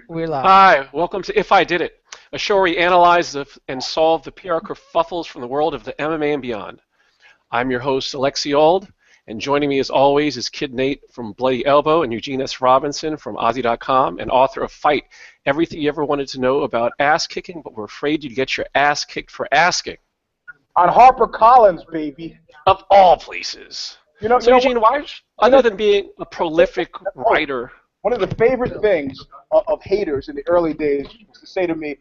We're live. Hi, welcome to If I Did It, a show where we analyze and solve the PR kerfuffles from the world of the MMA and beyond. I'm your host, Alexi Auld, and joining me as always is Kid Nate from Bloody Elbow and Eugene S. Robinson from Aussie.com, and author of Fight, Everything You Ever Wanted to Know About Ass Kicking, but were afraid you'd get your ass kicked for asking. On HarperCollins, baby. Of all places. Eugene, why, other than being a prolific writer... One of the favorite things of haters in the early days was to say to me,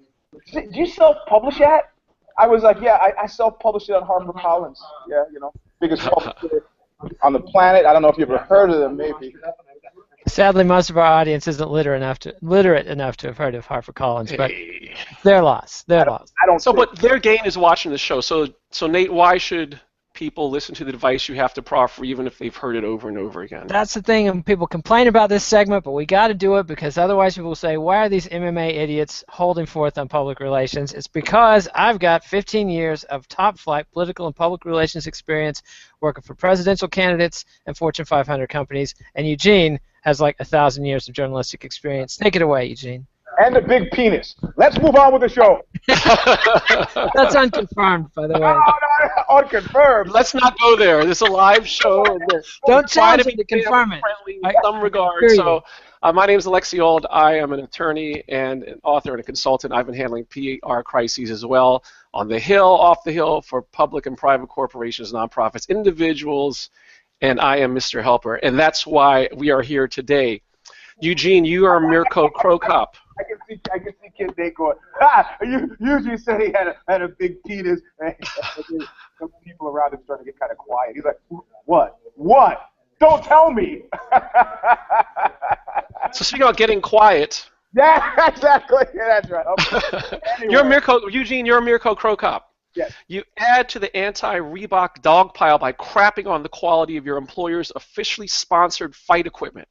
"Do you self-publish that?" I was like, "Yeah, I self-publish it on HarperCollins. Yeah, biggest publisher on the planet. I don't know if you've ever heard of them, maybe." Sadly, most of our audience isn't literate enough to have heard of HarperCollins, but their loss. Their loss. But their gain is watching the show. So Nate, why should people listen to the advice you have to proffer even if they've heard it over and over again? That's the thing, and people complain about this segment, but we got to do it because otherwise people will say, why are these MMA idiots holding forth on public relations? It's because I've got 15 years of top-flight political and public relations experience working for presidential candidates and Fortune 500 companies, and Eugene has like 1,000 years of journalistic experience. Take it away, Eugene. And a big penis. Let's move on with the show. That's unconfirmed, by the way. No, unconfirmed. Let's not go there. This is a live show. Don't challenge me to confirm it. In some regard. So, my name is Alexi Auld. I am an attorney and an author and a consultant. I've been handling PR crises as well, on the Hill, off the Hill, for public and private corporations, nonprofits, individuals, and I am Mr. Helper. And that's why we are here today. Eugene, you are Mirko Cro Cop. I can see Kid Nate going, you usually said he had a big penis. And some people around him starting to get kind of quiet. He's like, what? Don't tell me. So speaking about getting quiet. Yeah, exactly. Yeah, that's right. Okay. Anyway. Eugene, you're Mirko Cro Cop. Yes. You add to the anti-Reebok dog pile by crapping on the quality of your employer's officially sponsored fight equipment.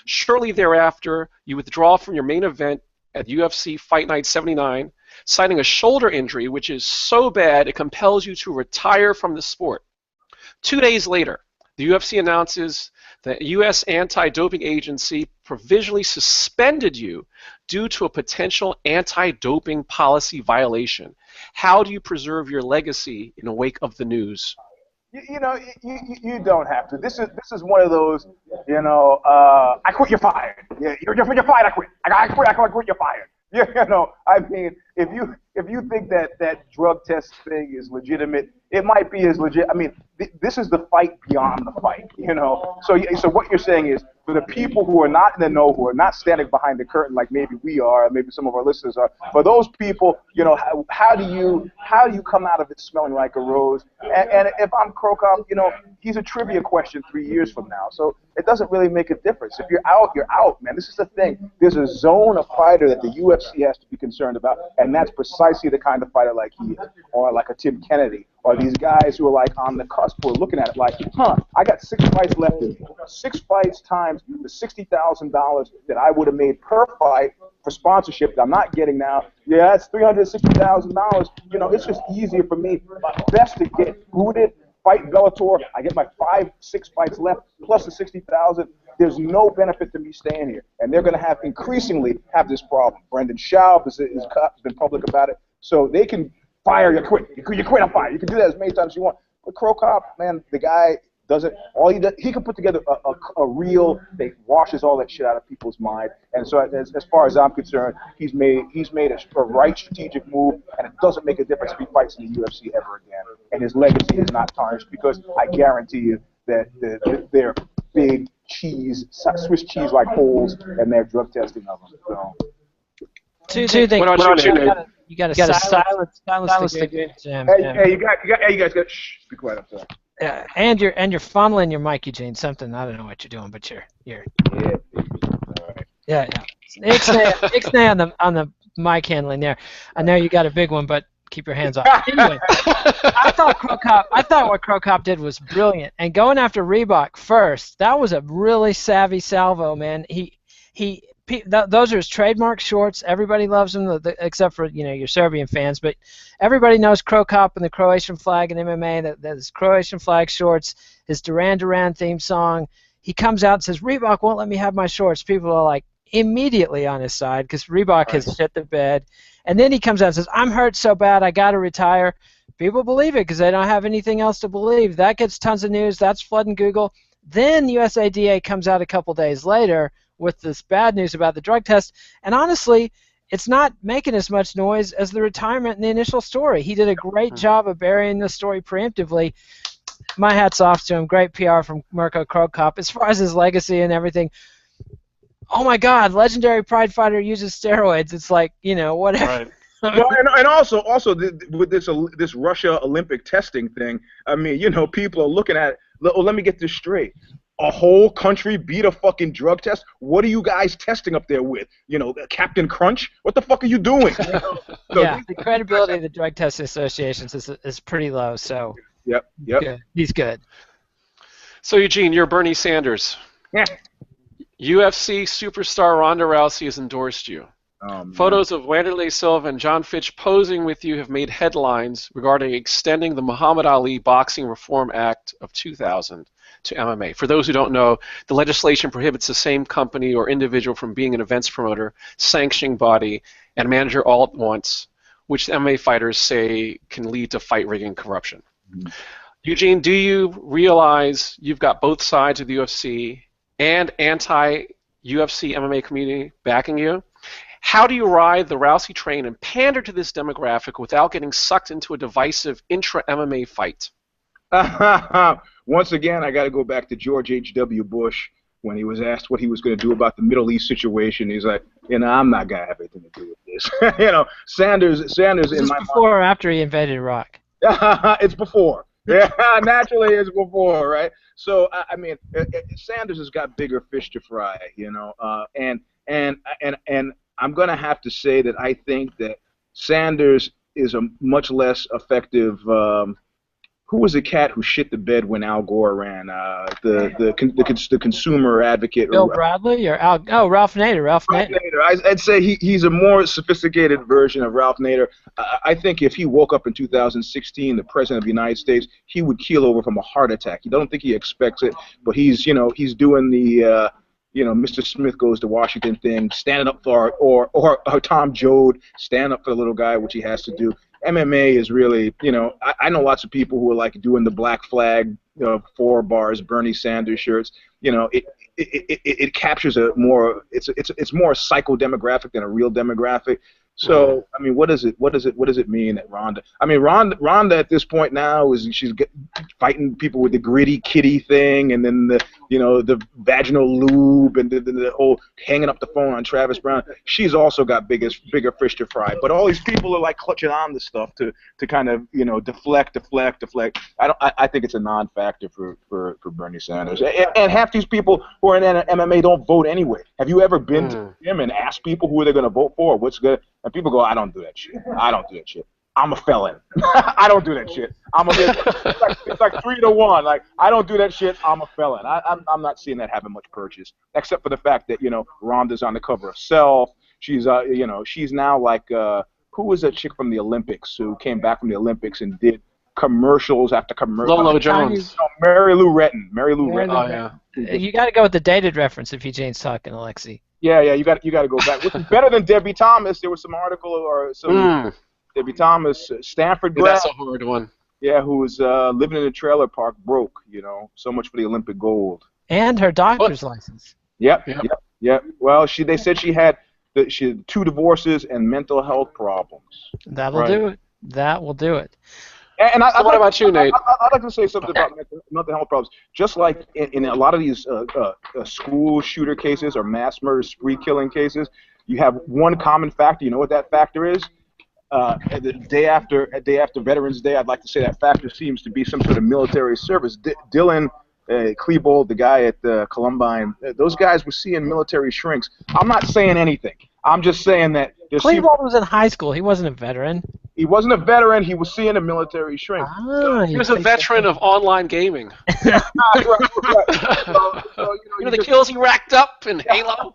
Shortly thereafter, you withdraw from your main event at UFC Fight Night 79, citing a shoulder injury which is so bad it compels you to retire from the sport. 2 days later, the UFC announces the U.S. anti-doping agency provisionally suspended you due to a potential anti-doping policy violation. How do you preserve your legacy in the wake of the news? You don't have to. This is one of those, I quit, you're fired. Yeah, you're fired, I quit. I quit, you're fired. I mean, if you think that drug test thing is legitimate, it might be as legit. I mean, this is the fight beyond the fight, So what you're saying is, for the people who are not in the know, who are not standing behind the curtain like maybe we are, maybe some of our listeners are, for those people, how do you come out of it smelling like a rose? And if I'm Cro Cop, he's a trivia question 3 years from now. So it doesn't really make a difference. If you're out, you're out, man. This is the thing. There's a zone of fighter that the UFC has to be concerned about, and that's precisely the kind of fighter like he is, or like a Tim Kennedy, or these guys who are like on the cusp, who are looking at it like, I got 6 fights left in me. 6 fights times the $60,000 that I would have made per fight for sponsorship that I'm not getting now. Yeah, that's $360,000. It's just easier for me. Best to get booted, fight Bellator. I get my 5-6 fights left plus the $60,000. There's no benefit to me staying here, and they're going to increasingly have this problem. Brendan Schaub has been public about it, so they can fire you, quit. You quit, I'm fired. You can do that as many times as you want. But Cro Cop, man, the guy doesn't. All he does, he can put together a reel that washes all that shit out of people's mind. And so, as far as I'm concerned, he's made a right strategic move, and it doesn't make a difference if he fights in the UFC ever again. And his legacy is not tarnished because I guarantee you that they're big cheese, Swiss cheese-like holes, and they're drug testing of them. So. Two things. You got to silence the jam. Hey, you guys got. Shh, be quiet. I'm sorry. And you're fondling your mic, Eugene. Something I don't know what you're doing, but you're. Yeah. All right. Yeah. Ixnay on the mic handling there. I know you got a big one, but keep your hands off. Anyway, I thought what Cro Cop did was brilliant, and going after Reebok first, that was a really savvy salvo, man. Those are his trademark shorts. Everybody loves them, except for your Serbian fans. But everybody knows Cro Cop and the Croatian flag in MMA. That his Croatian flag shorts, his Duran Duran theme song. He comes out and says, "Reebok won't let me have my shorts." People are like, immediately on his side because Reebok has shit the bed. And then he comes out and says, I'm hurt so bad, I got to retire. People believe it because they don't have anything else to believe. That gets tons of news. That's flooding Google. Then USADA comes out a couple days later with this bad news about the drug test. And honestly, it's not making as much noise as the retirement in the initial story. He did a great job of burying the story preemptively. My hat's off to him. Great PR from Mirko Cro Cop. As far as his legacy and everything, oh my God, legendary Pride fighter uses steroids. It's like, whatever. Right. Well, and also with this Russia Olympic testing thing, I mean, people are looking at, let me get this straight. A whole country beat a fucking drug test? What are you guys testing up there with? Captain Crunch? What the fuck are you doing? So yeah, the credibility of the drug test associations is pretty low, so Yep. He's good. So, Eugene, you're Bernie Sanders. Yeah. UFC superstar Ronda Rousey has endorsed you. Photos of Wanderlei, Silva, and John Fitch posing with you have made headlines regarding extending the Muhammad Ali Boxing Reform Act of 2000 to MMA. For those who don't know, the legislation prohibits the same company or individual from being an events promoter, sanctioning body, and manager all at once, which MMA fighters say can lead to fight rigging corruption. Eugene, do you realize you've got both sides of the UFC and anti-UFC MMA community backing you? How do you ride the Rousey train and pander to this demographic without getting sucked into a divisive intra-MMA fight? Once again, I got to go back to George H.W. Bush when he was asked what he was going to do about the Middle East situation. He's like, I'm not going to have anything to do with this. Sanders Is in this my before or after he invaded Iraq? It's before. Yeah, naturally it's before, right? So I mean, Sanders has got bigger fish to fry, and I'm gonna have to say that I think that Sanders is a much less effective. Who was the cat who shit the bed when Al Gore ran? The consumer advocate. Bill Bradley or Ralph Nader. Ralph Nader. I'd say he's a more sophisticated version of Ralph Nader. I think if he woke up in 2016, the president of the United States, he would keel over from a heart attack. I don't think he expects it, but he's doing the Mr. Smith goes to Washington thing, standing up for or Tom Joad, stand up for the little guy, which he has to do. MMA is really, I know lots of people who are like doing the black flag, 4 bars, Bernie Sanders shirts. It captures a more, it's more a psycho demographic than a real demographic. So I mean, what does it mean that Ronda? I mean, Ronda at this point now she's fighting people with the gritty kitty thing, and then the vaginal lube, and the whole hanging up the phone on Travis Brown. She's also got bigger fish to fry. But all these people are like clutching on this stuff to kind of deflect. I think it's a non-factor for Bernie Sanders. And half these people who are in MMA don't vote anyway. Have you ever been to him and asked people who they're going to vote for? What's good? And people go, I don't do that shit. I'm a felon. I don't do that shit. It's like 3-1. Like, I don't do that shit. I'm a felon. I'm not seeing that having much purchase, except for the fact that Ronda's on the cover of Self. She's she's now like who was that chick from the Olympics who came back from the Olympics and did commercials after commercials? Lolo Jones. Mary Lou Retton. Oh yeah. You got to go with the dated reference if Eugene's talking, Alexi. Yeah, you got to go back. Which is better than Debbie Thomas. There was some article or some Debbie Thomas, Stanford grad. That's a hard one. Yeah, who was living in a trailer park, broke. So much for the Olympic gold. And her doctor's license. Yep. Well, they said she had 2 divorces and mental health problems. That will do it. That will do it. And what about you, Nate? I'd like to say something about mental health problems. Just like in a lot of these school shooter cases or mass murder spree killing cases, you have one common factor. You know what that factor is? The day after Veterans Day, I'd like to say that factor seems to be some sort of military service. Dylan Klebold, the guy at Columbine, those guys were seeing military shrinks. I'm not saying anything. I'm just saying that Klebold was in high school. He wasn't a veteran. He wasn't a veteran. He was seeing a military shrink. He was a veteran of online gaming. Right. The kills he racked up in Halo.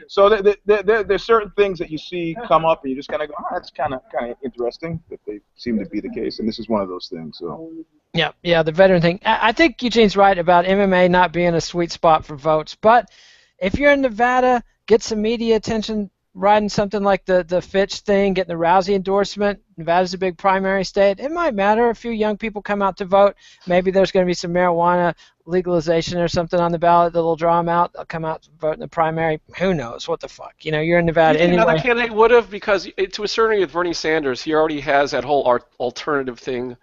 So there's certain things that you see come up, and you just kind of go, that's kind of interesting that they seem to be the case, and this is one of those things. So. Yeah, the veteran thing. I think Eugene's right about MMA not being a sweet spot for votes, but if you're in Nevada, get some media attention riding something like the Fitch thing, getting the Rousey endorsement. Nevada's a big primary state. It might matter. A few young people come out to vote. Maybe there's going to be some marijuana legalization or something on the ballot that'll draw them out. They'll come out to vote in the primary. Who knows? What the fuck? You know, you're in Nevada anyway. Another candidate would have, because to a certain degree with Bernie Sanders, he already has that whole alternative thing,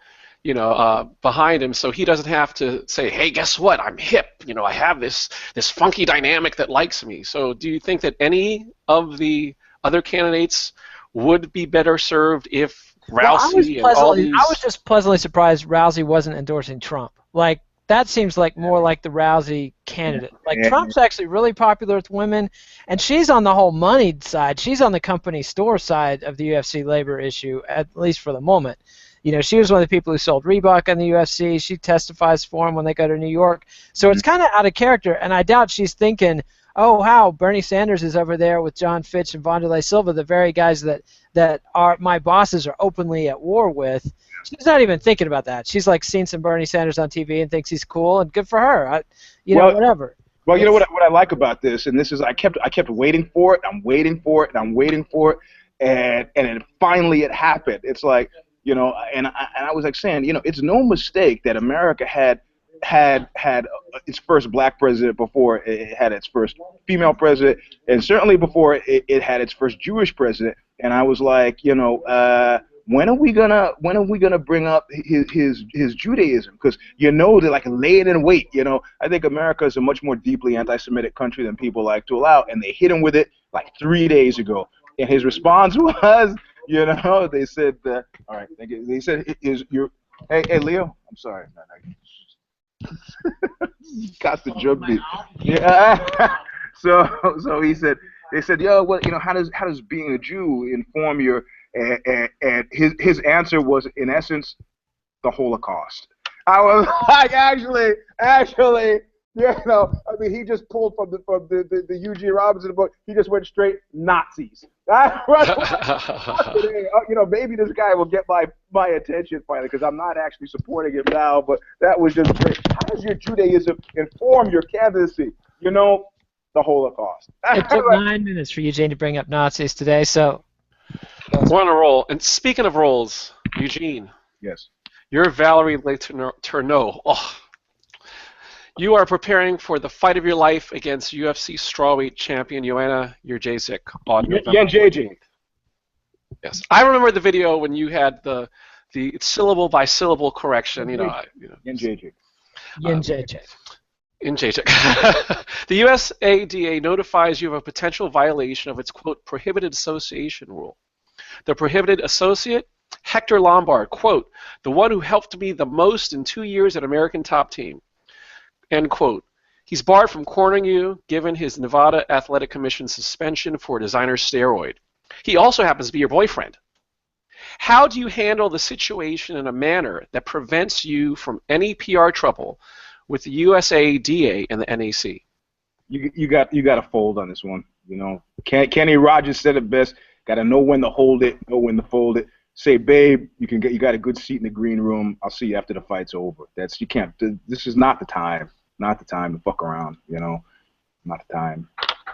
behind him, so he doesn't have to say, hey, guess what? I'm hip. I have this funky dynamic that likes me. So do you think that any of the other candidates would be better served if Rousey and all these... I was just pleasantly surprised Rousey wasn't endorsing Trump. Like, that seems like more like the Rousey candidate. Like, Trump's actually really popular with women, and she's on the whole moneyed side. She's on the company store side of the UFC labor issue, at least for the moment. She was one of the people who sold Reebok on the UFC. She testifies for him when they go to New York. So it's kind of out of character, and I doubt she's thinking, oh, wow, Bernie Sanders is over there with John Fitch and Wanderlei Silva, the very guys that are my bosses are openly at war with. She's not even thinking about that. She's like seen some Bernie Sanders on TV and thinks he's cool, and good for her. Whatever. Well, you know what I like about this, and this is I kept waiting for it. I'm waiting for it, and I'm waiting for it, and then finally it happened. It's like, and I was like saying, it's no mistake that America had its first black president before it had its first female president, and certainly before it had its first Jewish president. And I was like, when are we gonna bring up his Judaism? Because they're like laying in wait. I think America is a much more deeply anti-Semitic country than people like to allow, and they hit him with it like 3 days ago. And his response was, they said, all right, thank you. They said, hey Leo, I'm sorry. Got the drug beat. Yeah. So he said, they said, how does being a Jew inform your, and his answer was, in essence, the Holocaust. I was like, actually, he just pulled from the Eugene Robinson book. He just went straight Nazis. Maybe this guy will get my attention finally, because I'm not actually supporting him now. But that was just great. How does your Judaism inform your candidacy? The Holocaust. It took 9 minutes for Eugene to bring up Nazis today, so. We're on a roll. And speaking of rolls, Eugene. Yes. You're Valerie Letourneau. Oh. You are preparing for the fight of your life against UFC strawweight champion Joanna Jędrzejczyk on November 14th. Yes, I remember the video when you had the syllable by syllable correction. Jędrzejczyk. Jędrzejczyk. The USADA notifies you of a potential violation of its, quote, prohibited association rule. The prohibited associate, Hector Lombard, quote, the one who helped me the most in 2 years at American Top Team, end quote. He's barred from cornering you, given his Nevada Athletic Commission suspension for a designer steroid. He also happens to be your boyfriend. How do you handle the situation in a manner that prevents you from any PR trouble with the USADA and the NAC? You got to fold on this one. Kenny Rogers said it best. Got to know when to hold it, know when to fold it. Say, babe, you got a good seat in the green room. I'll see you after the fight's over. You can't. This is not the time. Not the time to fuck around. Not the time.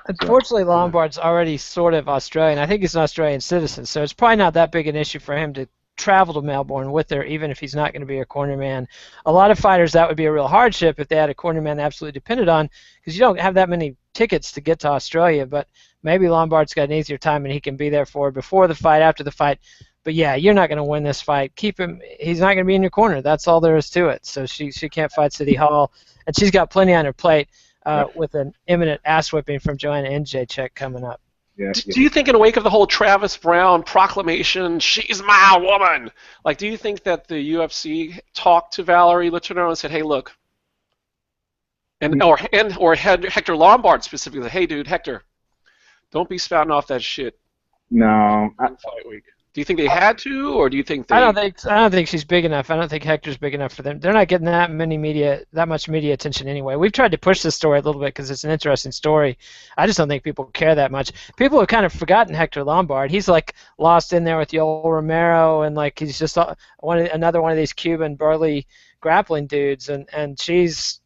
Unfortunately, Lombard's already sort of Australian. I think he's an Australian citizen, so it's probably not that big an issue for him to travel to Melbourne with her, even if he's not going to be a cornerman. A lot of fighters, that would be a real hardship if they had a cornerman they absolutely depended on, because you don't have that many tickets to get to Australia. But maybe Lombard's got an easier time and he can be there for her before the fight, after the fight. But yeah, you're not going to win this fight. Keep him. He's not going to be in your corner. That's all there is to it. So she can't fight City Hall, and she's got plenty on her plate with an imminent ass whipping from Joanna Jędrzejczyk coming up. Yeah, do you think, in the wake of the whole Travis Brown proclamation, she's my woman, do you think that the UFC talked to Valerie Letourneau and said, hey, look, or Hector Lombard specifically, hey, dude, Hector, don't be spouting off that shit. No. Fight week. Do you think they had to, or do you think they? I don't think she's big enough. I don't think Hector's big enough for them. They're not getting that much media attention anyway. We've tried to push this story a little bit because it's an interesting story. I just don't think people care that much. People have kind of forgotten Hector Lombard. He's lost in there with Yoel Romero, and he's just another one of these Cuban burly grappling dudes, and she's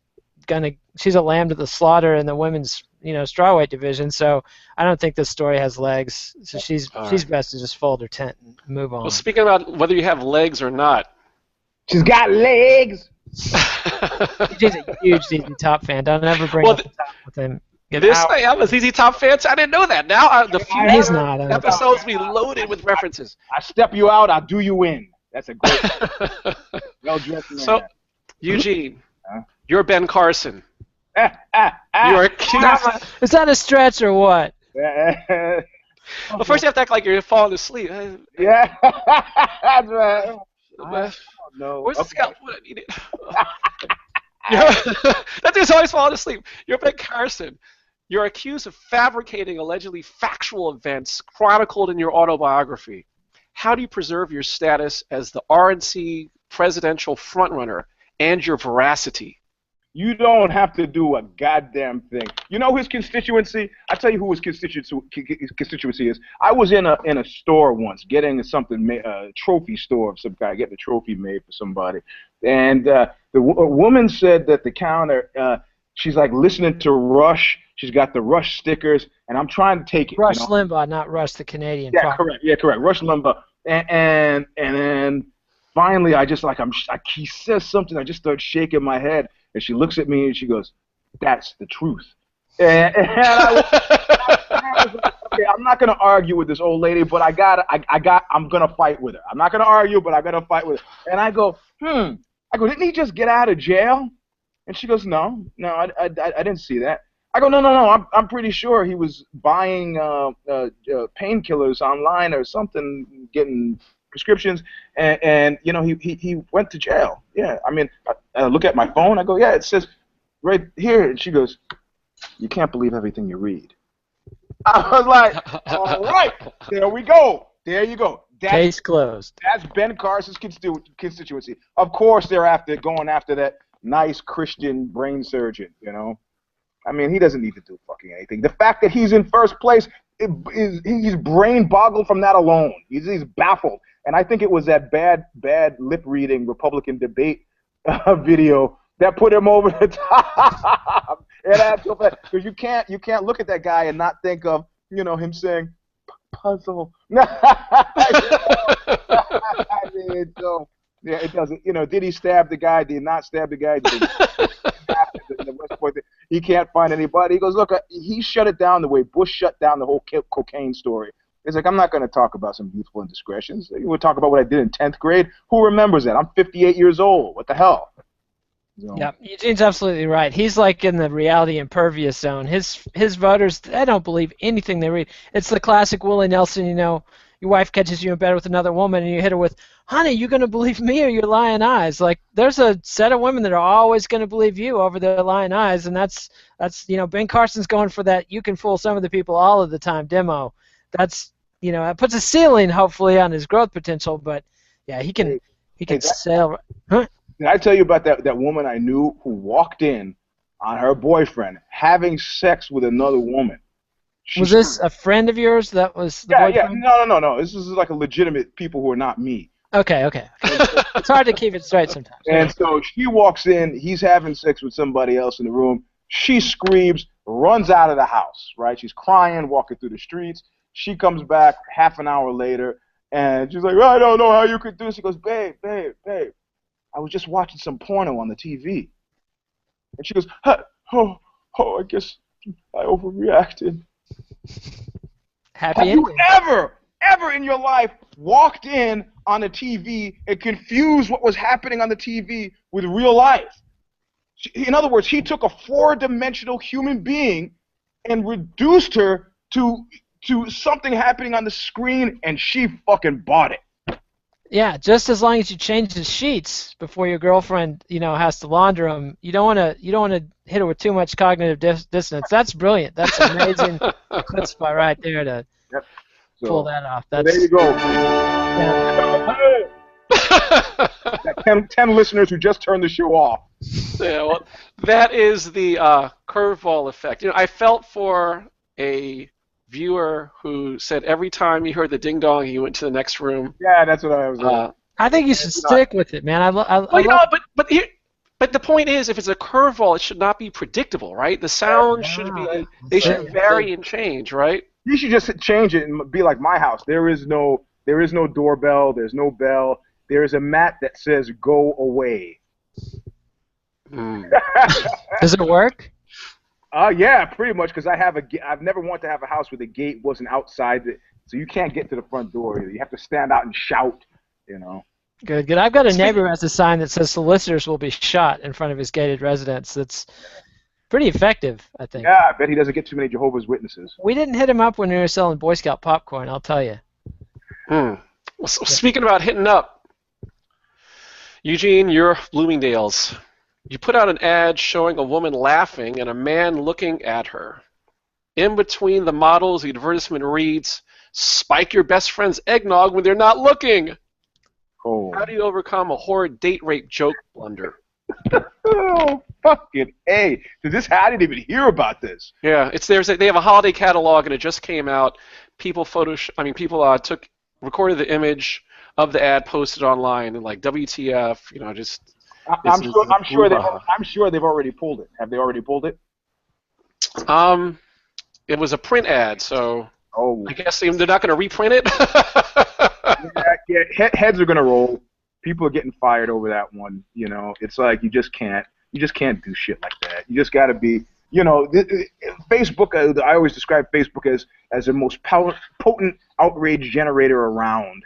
a lamb to the slaughter in the women's strawweight division. So I don't think this story has legs. So she's best to just fold her tent and move on. Well, speaking about whether you have legs or not, she's got legs. He's a huge ZZ Top fan. Don't ever bring up the top with him. I'm a ZZ Top fan. I didn't know that. Now the he's not. Episodes be loaded with references. I step you out, I'll do you in. That's a great. Well-dressed man. So, Eugene, you're Ben Carson. You're accused. Is that a stretch or what? Well, first you have to act like you're falling asleep. Yeah, that's right. No. Where's the scalp? What I need it. That dude's always falling asleep. You're Ben Carson. You're accused of fabricating allegedly factual events chronicled in your autobiography. How do you preserve your status as the RNC presidential frontrunner and your veracity? You don't have to do a goddamn thing. You know his constituency? I tell you who his constituency is. I was in a store once getting something, a trophy store of some guy, getting a trophy made for somebody. And a woman said that the counter, she's like listening to Rush. She's got the Rush stickers, and I'm trying to take it. Rush Limbaugh, not Rush the Canadian. Yeah, correct. Yeah, correct. Rush Limbaugh. And then finally, he says something. I just start shaking my head. And she looks at me and she goes, "That's the truth." And I was like, okay, I'm not gonna argue with this old lady, but I'm gonna fight with her. I'm not gonna argue, but I gotta fight with her. And I go, I go, didn't he just get out of jail? And she goes, no, I didn't see that. I go, no, I'm pretty sure he was buying painkillers online or something, getting prescriptions, and he went to jail. Yeah, I mean, I look at my phone. I go, yeah, it says right here. And she goes, "You can't believe everything you read." I was like, all right, there we go. There you go. Case closed. That's Ben Carson's constituency. Of course, they're going after that nice Christian brain surgeon. I mean, he doesn't need to do fucking anything. The fact that he's in first place, he's brain boggled from that alone. He's baffled. And I think it was that bad lip reading Republican debate video that put him over the top. Because you can't look at that guy and not think of him saying puzzle. I mean, so yeah, it doesn't. Did he stab the guy? Did he not stab the guy? The West Point, he can't find anybody. He goes, look, he shut it down the way Bush shut down the whole cocaine story. It's like, I'm not going to talk about some youthful indiscretions. You would talk about what I did in 10th grade. Who remembers that? I'm 58 years old. What the hell? Yeah, Eugene's absolutely right. He's like in the reality impervious zone. His voters, they don't believe anything they read. It's the classic Willie Nelson, your wife catches you in bed with another woman and you hit her with, "Honey, you going to believe me or your lying eyes?" Like, there's a set of women that are always going to believe you over their lying eyes, and that's Ben Carson's going for that "you can fool some of the people all of the time" demo. That's it puts a ceiling hopefully on his growth potential, but yeah, he can sail. Huh? Did I tell you about that woman I knew who walked in on her boyfriend having sex with another woman? Was this a friend of yours that was the boyfriend? Yeah, no. This is like a legitimate people who are not me. Okay. It's hard to keep it straight sometimes. And so she walks in, he's having sex with somebody else in the room. She screams, runs out of the house, right? She's crying, walking through the streets. She comes back half an hour later, and she's like, "I don't know how you could do this." She goes, babe, I was just watching some porno on the TV. And she goes, I guess I overreacted. Happy Have ending. you ever in your life walked in on a TV and confused what was happening on the TV with real life? In other words, he took a four-dimensional human being and reduced her to something happening on the screen, and she fucking bought it. Yeah, just as long as you change the sheets before your girlfriend, has to launder them. You don't want to hit her with too much cognitive dissonance. That's brilliant. That's amazing chutzpah right there to pull that off. There you go. Yeah. 10 listeners who just turned the show off. Yeah, well, that is the curveball effect. I felt for a viewer who said every time he heard the ding dong, he went to the next room. Yeah, that's what I was. I think you should stick with it, man. But here, But the point is, if it's a curveball, it should not be predictable, right? The sound should be, they should vary and change, right? You should just change it and be like my house. There is no doorbell. There's no bell. There is a mat that says "Go away." Does it work? Yeah, pretty much. Because I've never wanted to have a house where the gate wasn't outside, so you can't get to the front door. You have to stand out and shout. You know. Good, good. I've got a neighbor who has a sign that says solicitors will be shot in front of his gated residence. That's pretty effective, I think. Yeah, I bet he doesn't get too many Jehovah's Witnesses. We didn't hit him up when we were selling Boy Scout popcorn, I'll tell you. Well, so speaking about hitting up, Eugene, you're Bloomingdale's. You put out an ad showing a woman laughing and a man looking at her. In between the models, the advertisement reads, "Spike your best friend's eggnog when they're not looking." Oh. How do you overcome a horrid date rape joke blunder? Oh, fucking A. I didn't even hear about this. Yeah, they have a holiday catalog and it just came out. People recorded the image of the ad, posted online, and like WTF, just. I'm sure they've already pulled it. Have they already pulled it? It was a print ad, so I guess they're not going to reprint it. yeah, heads are gonna roll. People are getting fired over that one. It's like you just can't do shit like that. You just got to be. Facebook. I always describe Facebook as the most potent outrage generator around.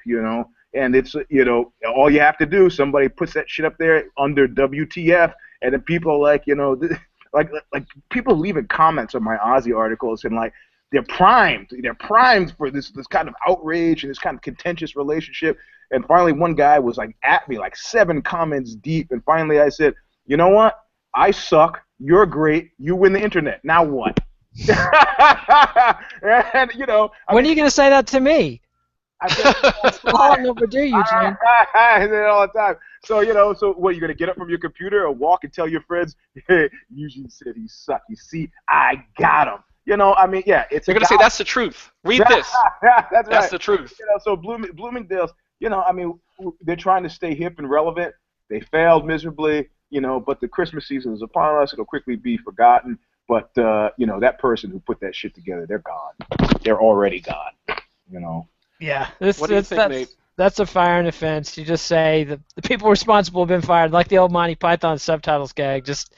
And it's all you have to do. Somebody puts that shit up there under WTF, and then people are like like people leaving comments on my Aussie articles and like. They're primed for this kind of outrage and this kind of contentious relationship. And finally, one guy was like at me like 7 comments deep. And finally, I said, "You know what? I suck. You're great. You win the internet. Now what?" And when are you gonna say that to me? I said, that's long overdue, Eugene. I say it all the time. So so what? You gonna get up from your computer or walk and tell your friends, "Hey, Eugene said he sucked. You see, I got him." Yeah, You're going to say that's the truth. Read this. That's right. The truth. So Bloomingdale's, they're trying to stay hip and relevant. They failed miserably, but the Christmas season is upon us. It'll quickly be forgotten. But, that person who put that shit together, they're gone. They're already gone, Yeah. What do you think, Nate? That's a firing offense. You just say the people responsible have been fired, like the old Monty Python subtitles gag. Just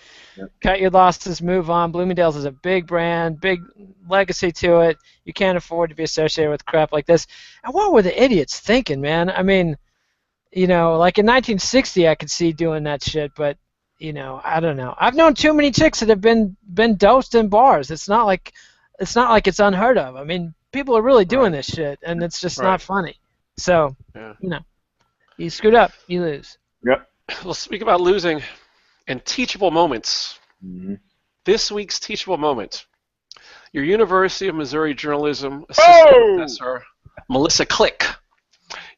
cut your losses, move on. Bloomingdale's is a big brand, big legacy to it. You can't afford to be associated with crap like this. And what were the idiots thinking, man? I mean, like in 1960, I could see doing that shit, but I don't know. I've known too many chicks that have been dosed in bars. It's not like it's unheard of. I mean, people are really doing this shit, and it's just not funny. So, you screwed up, you lose. Yep. We'll speak about losing and teachable moments. Mm-hmm. This week's teachable moment. Your University of Missouri journalism assistant professor, Melissa Click.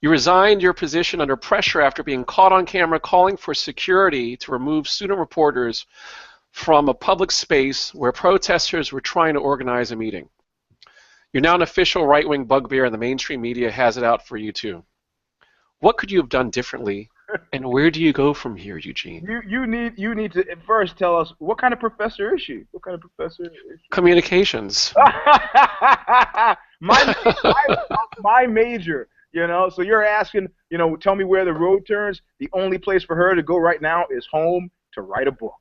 You resigned your position under pressure after being caught on camera calling for security to remove student reporters from a public space where protesters were trying to organize a meeting. You're now an official right-wing bugbear, and the mainstream media has it out for you too. What could you have done differently, and where do you go from here, Eugene? You need to first tell us what kind of professor is she? What kind of professor is she? Communications. my major. So you're asking, tell me where the road turns. The only place for her to go right now is home to write a book.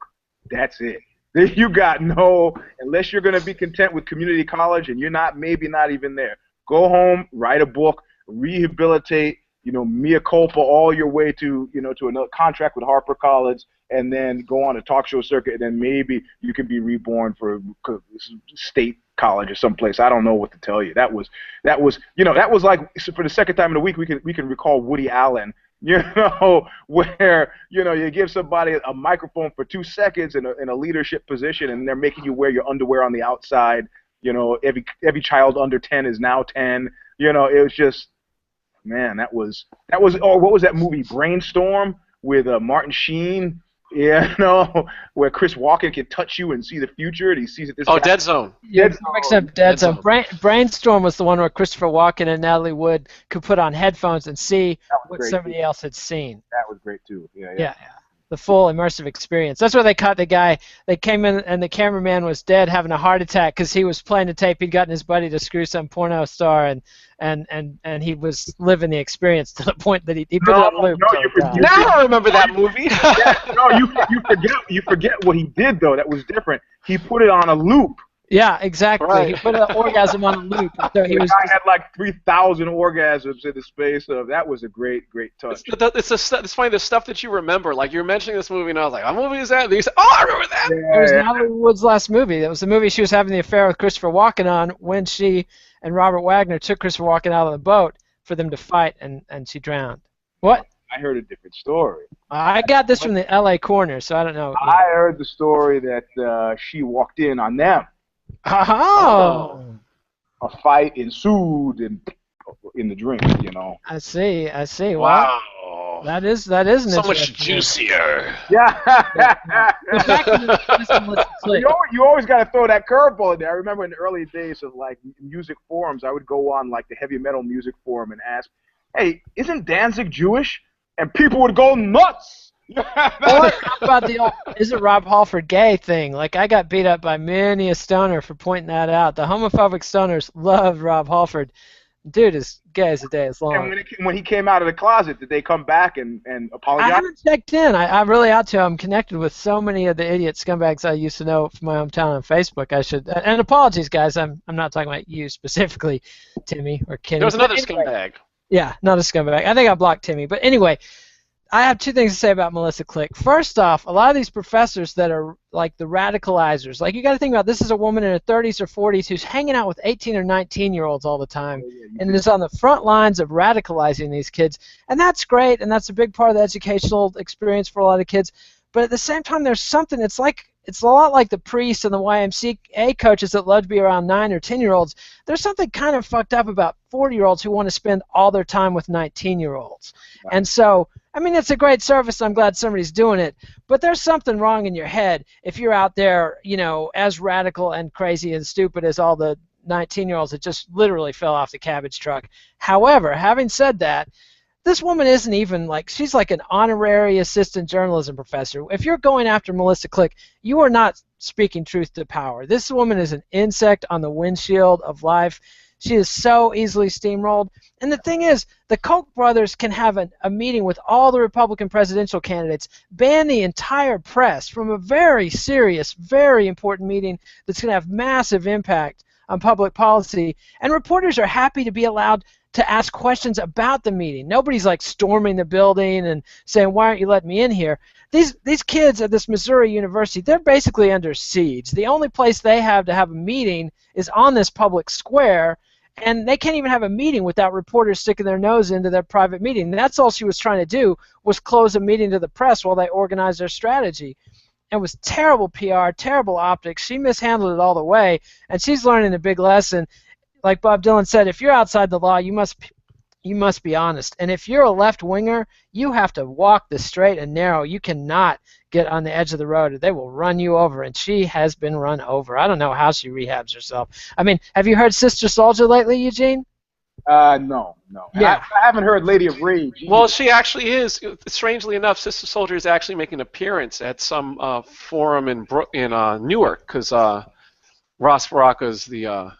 That's it. You got unless you're going to be content with community college and you're maybe not even there. Go home, write a book, rehabilitate, mea culpa all your way to another contract with HarperCollins, and then go on a talk show circuit, and then maybe you can be reborn for state college or someplace. I don't know what to tell you. That was like for the second time in a week we can recall Woody Allen. Where you give somebody a microphone for 2 seconds in a leadership position, and they're making you wear your underwear on the outside. Every child under 10 is now 10. It was just, man, that was. Oh, what was that movie, Brainstorm, with Martin Sheen? Where Chris Walken can touch you and see the future, and he sees it. Dead Zone. Yeah, Dead Zone. Brainstorm was the one where Christopher Walken and Natalie Wood could put on headphones and see what somebody else had seen. That was great too. Yeah. the full immersive experience. That's where they caught the guy. They came in and the cameraman was dead, having a heart attack because he was playing the tape. He'd gotten his buddy to screw some porno star, and he was living the experience to the point that he put it on loop. Now I remember that movie. No, you forget what he did though. That was different. He put it on a loop. Yeah, exactly. Right. He put an orgasm on a loop. So he The was guy had like 3,000 orgasms in the space of. That was a great touch. It's funny, the stuff that you remember. Like, you're mentioning this movie, and I was like, what movie is that? And you said, oh, I remember that. It was Natalie Wood's last movie. That was the movie she was having the affair with Christopher Walken on when she and Robert Wagner took Christopher Walken out of the boat for them to fight, and she drowned. What? I heard a different story. I got this from the L.A. Corner, so I don't know. I heard the story that she walked in on them. Oh. A fight ensued in the drink, you know. I see. Wow. Well, that is an So much interesting- juicier. Yeah. The fact that You always got to throw that curveball in there. I remember in the early days of like music forums, I would go on like the heavy metal music forum and ask, "Hey, isn't Danzig Jewish?" And people would go nuts. Or how about the old, is it Rob Halford gay thing? Like, I got beat up by many a stoner for pointing that out. The homophobic stoners loved Rob Halford. Dude is gay as the day is long. And when he came out of the closet, did they come back and apologize? I haven't checked in. I'm really out to. I'm connected with so many of the idiot scumbags I used to know from my hometown on Facebook. I should. And apologies, guys. I'm not talking about you specifically, Timmy or Kenny. There was another Anyway, scumbag. Yeah, not a scumbag. I think I blocked Timmy. But anyway, I have two things to say about Melissa Click. First off, a lot of these professors that are like the radicalizers, like you got to think about this is a woman in her 30s or 40s who's hanging out with 18 or 19-year-olds all the time and is on the front lines of radicalizing these kids. And that's great, and that's a big part of the educational experience for a lot of kids. But at the same time, there's something, it's a lot like the priests and the YMCA coaches that love to be around 9 or 10-year-olds. There's something kind of fucked up about 40-year-olds who want to spend all their time with 19-year-olds. Wow. And so, I mean, it's a great service. I'm glad somebody's doing it. But there's something wrong in your head if you're out there, you know, as radical and crazy and stupid as all the 19-year-olds that just literally fell off the cabbage truck. However, having said that, this woman isn't even like, she's like an honorary assistant journalism professor. If you're going after Melissa Click, you are not speaking truth to power. This woman is an insect on the windshield of life. She is so easily steamrolled. And the thing is, the Koch brothers can have a meeting with all the Republican presidential candidates, ban the entire press from a very serious, very important meeting that's going to have massive impact on public policy. And reporters are happy to be allowed to ask questions about the meeting. Nobody's like storming the building and saying, why aren't you letting me in here? These kids at this Missouri university, they're basically under siege. The only place they have to have a meeting is on this public square, and they can't even have a meeting without reporters sticking their nose into their private meeting. That's all she was trying to do, was close a meeting to the press while they organized their strategy. It was terrible PR, terrible optics. She mishandled it all the way, and she's learning a big lesson. Like Bob Dylan said, if you're outside the law, you must be honest. And if you're a left-winger, you have to walk the straight and narrow. You cannot get on the edge of the road, or they will run you over. And she has been run over. I don't know how she rehabs herself. I mean, have you heard Sister Soldier lately, Eugene? No. Yeah. I haven't heard Lady of Rage either. Well, she actually is. Strangely enough, Sister Soldier is actually making an appearance at some forum in Newark, because Ross Baraka's the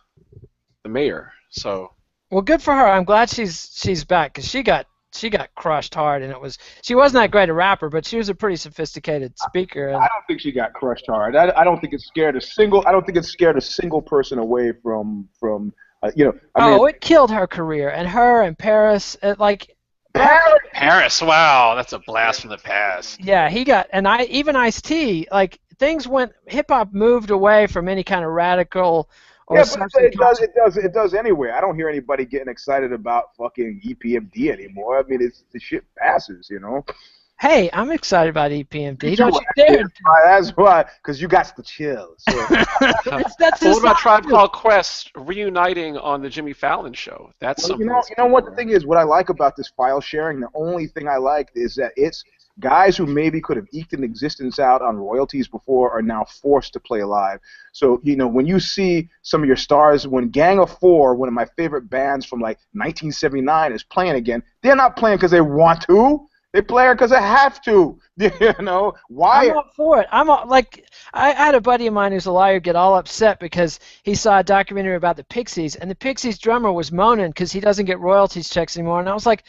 mayor. So. Well, good for her. I'm glad she's back, because she got crushed hard, and she wasn't that great a rapper, but she was a pretty sophisticated speaker. And I don't think she got crushed hard. I don't think it scared a single person away from you know. I mean, it killed her career, and her and Paris, Paris, wow, that's a blast from the past. Yeah, even Ice-T, like things went, hip hop moved away from any kind of radical. Yeah, but it does anyway. I don't hear anybody getting excited about fucking EPMD anymore. I mean, the shit passes, you know. Hey, I'm excited about EPMD. Don't you dare. That's why, because you got the chills. So. What about Tribe Called Quest reuniting on the Jimmy Fallon show? That's something. You know what the thing is? What I like about this file sharing, the only thing I like is that it's guys who maybe could have eked an existence out on royalties before are now forced to play live. So, you know, when you see some of your stars, when Gang of Four, one of my favorite bands from like 1979, is playing again, they're not playing because they want to. They play her because they have to. You know why? I'm all for it. I had a buddy of mine who's a lawyer get all upset because he saw a documentary about the Pixies, and the Pixies drummer was moaning because he doesn't get royalties checks anymore. And I was like,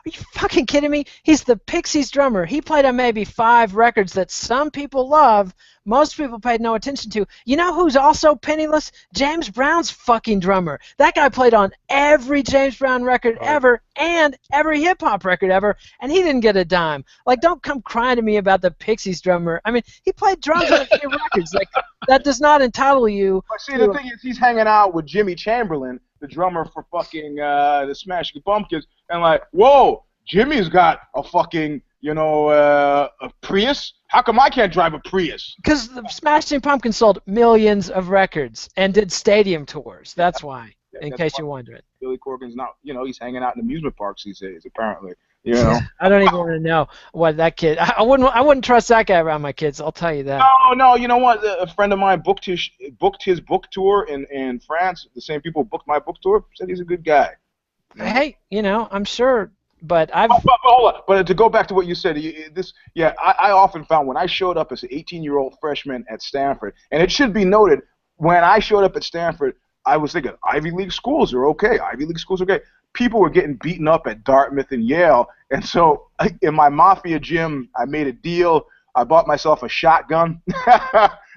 are you fucking kidding me? He's the Pixies drummer. He played on maybe 5 records that some people love, most people paid no attention to. You know who's also penniless? James Brown's fucking drummer. That guy played on every James Brown record ever and every hip-hop record ever, and he didn't get a dime. Like, don't come crying to me about the Pixies drummer. I mean, he played drums on a few records. Like, that does not entitle you. But see, the thing is, he's hanging out with Jimmy Chamberlain, the drummer for fucking the Smashing Pumpkins, and like, whoa, Jimmy's got a fucking, a Prius? How come I can't drive a Prius? Because the Smashing Pumpkins sold millions of records and did stadium tours. That's why, in case you're wondering. Billy Corgan's not, he's hanging out in amusement parks these days, apparently. I don't even want to know what that kid. I wouldn't trust that guy around my kids. I'll tell you that. No. You know what? A friend of mine booked his book tour in France. The same people booked my book tour. Said he's a good guy. Hey, I'm sure, but I've. Hold on. But to go back to what you said, I often found when I showed up as an 18-year-old freshman at Stanford, and it should be noted, when I showed up at Stanford, I was thinking Ivy League schools are okay. People were getting beaten up at Dartmouth and Yale, and so in my Mafia gym, I made a deal. I bought myself a shotgun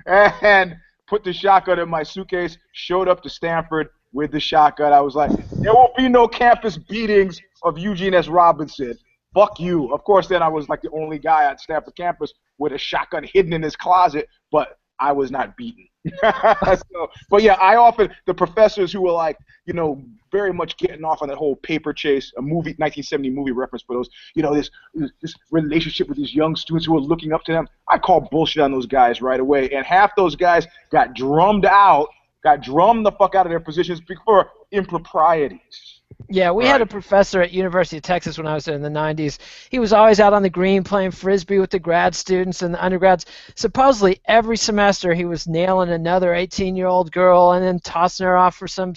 and put the shotgun in my suitcase, showed up to Stanford with the shotgun. I was like, there won't be no campus beatings of Eugene S. Robinson. Fuck you. Of course, then I was like the only guy at Stanford campus with a shotgun hidden in his closet, but I was not beaten. But yeah, the professors who were like, very much getting off on that whole paper chase, a 1970 movie reference for those, this relationship with these young students who are looking up to them. I call bullshit on those guys right away. And half those guys got drummed the fuck out of their positions for improprieties. Yeah, we had a professor at University of Texas when I was there in the 90s. He was always out on the green playing Frisbee with the grad students and the undergrads. Supposedly, every semester he was nailing another 18-year-old girl and then tossing her off for some,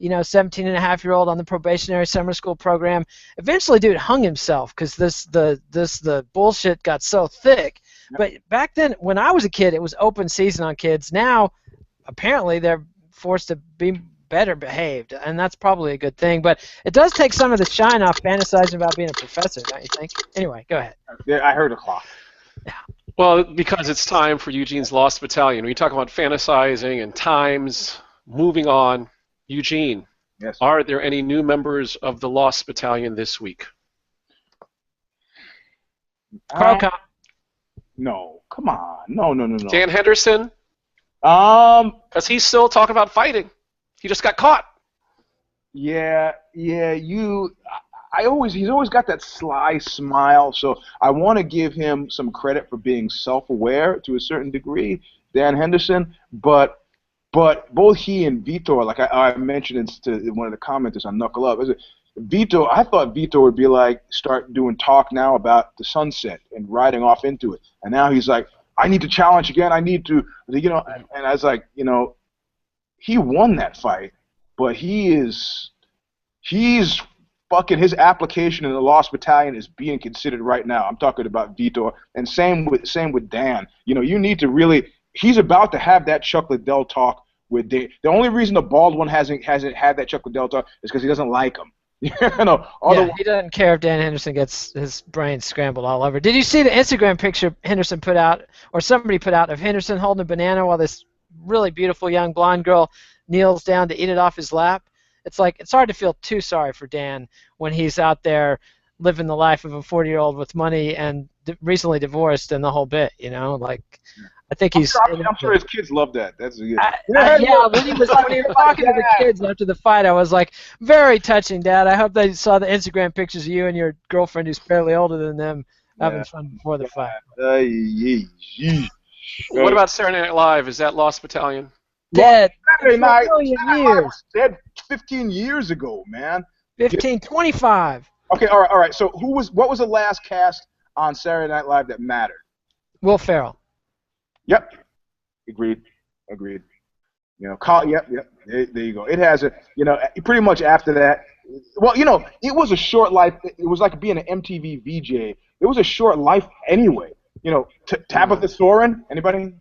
17-and-a-half-year-old on the probationary summer school program. Eventually, dude hung himself because the bullshit got so thick. But back then, when I was a kid, it was open season on kids. Now, apparently, they're forced to be better behaved, and that's probably a good thing, but it does take some of the shine off fantasizing about being a professor, don't you think? Anyway, go ahead. Yeah, I heard a clock. Yeah. Well, because it's time for Eugene's Lost Battalion. We talk about fantasizing and times, moving on. Eugene, yes. Are there any new members of the Lost Battalion this week? Cro Cop. No, come on. No. Dan Henderson? Because he's still talking about fighting. He just got caught. Yeah. He's always got that sly smile. So I want to give him some credit for being self-aware to a certain degree, Dan Henderson. But both he and Vitor, like I mentioned to one of the commenters on Knuckle Up, Vitor. I thought Vitor would be like start doing talk now about the sunset and riding off into it, and now he's like, I need to challenge again. I need to, And I was like, he won that fight, but he's fucking, his application in the Lost Battalion is being considered right now. I'm talking about Vitor, and same with Dan. You need to really. He's about to have that Chuck Liddell talk with Dan. The only reason the bald one hasn't had that Chuck Liddell talk is because he doesn't like him. He doesn't care if Dan Henderson gets his brain scrambled all over. Did you see the Instagram picture Henderson put out, or somebody put out, of Henderson holding a banana while this really beautiful young blonde girl kneels down to eat it off his lap? It's like, it's hard to feel too sorry for Dan when he's out there living the life of a 40-year-old with money and recently divorced and the whole bit, I think he's. I'm sure his kids love that. That's good. When he was talking to the kids after the fight, I was like, very touching, Dad. I hope they saw the Instagram pictures of you and your girlfriend, who's fairly older than them, having fun before the fight. What about Saturday Night Live? Is that Lost Battalion? Dead. Saturday Night. Years. Dead 15 years ago, man. 25. Okay, all right. So what was the last cast on Saturday Night Live that mattered? Will Ferrell. Yep. Agreed. Yep. There you go. It has pretty much after that. Well, it was a short life. It was like being an MTV VJ. it was a short life anyway. You know, Tabitha Soren. Anybody?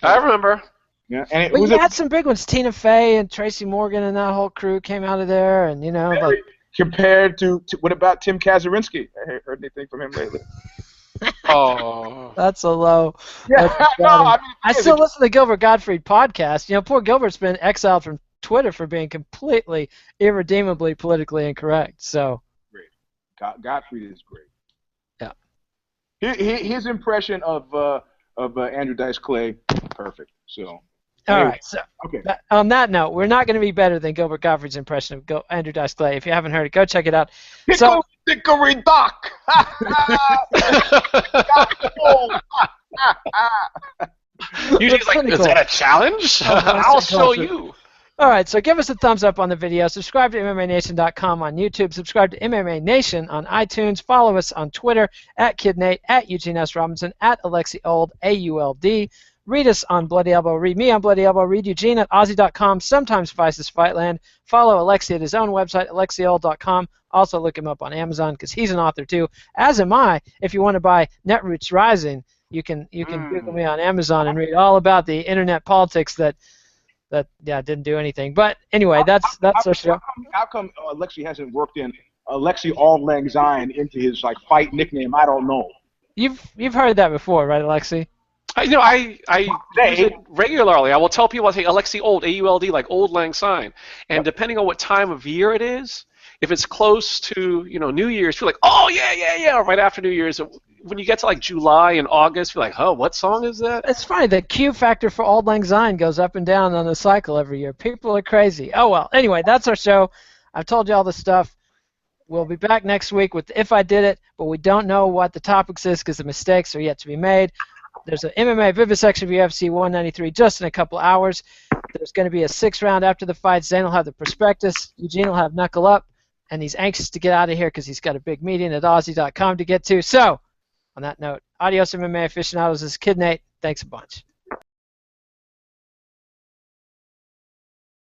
I remember. Yeah, and it Well, was you had some big ones. Tina Fey and Tracy Morgan and that whole crew came out of there, and you know, like compared to what about Tim Kazurinsky? I heard anything from him lately? Oh. that's a low. Yeah, That's no, I mean, I still listen to the Gilbert Gottfried podcast. You know, poor Gilbert's been exiled from Twitter for being completely, irredeemably politically incorrect. So. Great. Gottfried is great. Yeah. His impression of Andrew Dice Clay, perfect. So. All right. So okay. On that note, we're not going to be better than Gilbert Gottfried's impression of Andrew Dice Clay. If you haven't heard it, go check it out. Hickory Dock. Eugene's like, is that a challenge? I'll show you. All right, so give us a thumbs up on the video. Subscribe to MMANation.com on YouTube. Subscribe to MMA Nation on iTunes. Follow us on Twitter at KidNate, at Eugene S. Robinson, at Alexi Old, AULD. Read us on Bloody Elbow. Read me on Bloody Elbow. Read Eugene at Aussie.com. Sometimes Vice's Fightland. Follow Alexi at his own website, AlexiOld.com. Also look him up on Amazon because he's an author too, as am I. If you want to buy Netroots Rising, you can Google me on Amazon and read all about the internet politics that didn't do anything. But anyway, that's our show. How come Alexi hasn't worked in Alexi Auld Lang Syne into his like fight nickname? I don't know. You've heard that before, right, Alexi? I use it regularly. I will tell people, I say Alexi Old, AULD, like Old Lang Syne. And depending on what time of year it is, if it's close to New Year's, you're like, oh yeah, right after New Year's. When you get to like July and August, you're like, oh, what song is that? It's funny. The Q factor for Auld Lang Syne goes up and down on the cycle every year. People are crazy. Oh well. Anyway, that's our show. I've told you all the stuff. We'll be back next week with If I Did It, but we don't know what the topics is because the mistakes are yet to be made. There's an MMA vivisection of UFC 193 just in a couple hours. There's going to be a 6th round after the fight. Zane will have the prospectus. Eugene will have Knuckle Up. And he's anxious to get out of here because he's got a big meeting at Aussie.com to get to. So, on that note, adios MMA aficionados. This is Kid Nate. Thanks a bunch.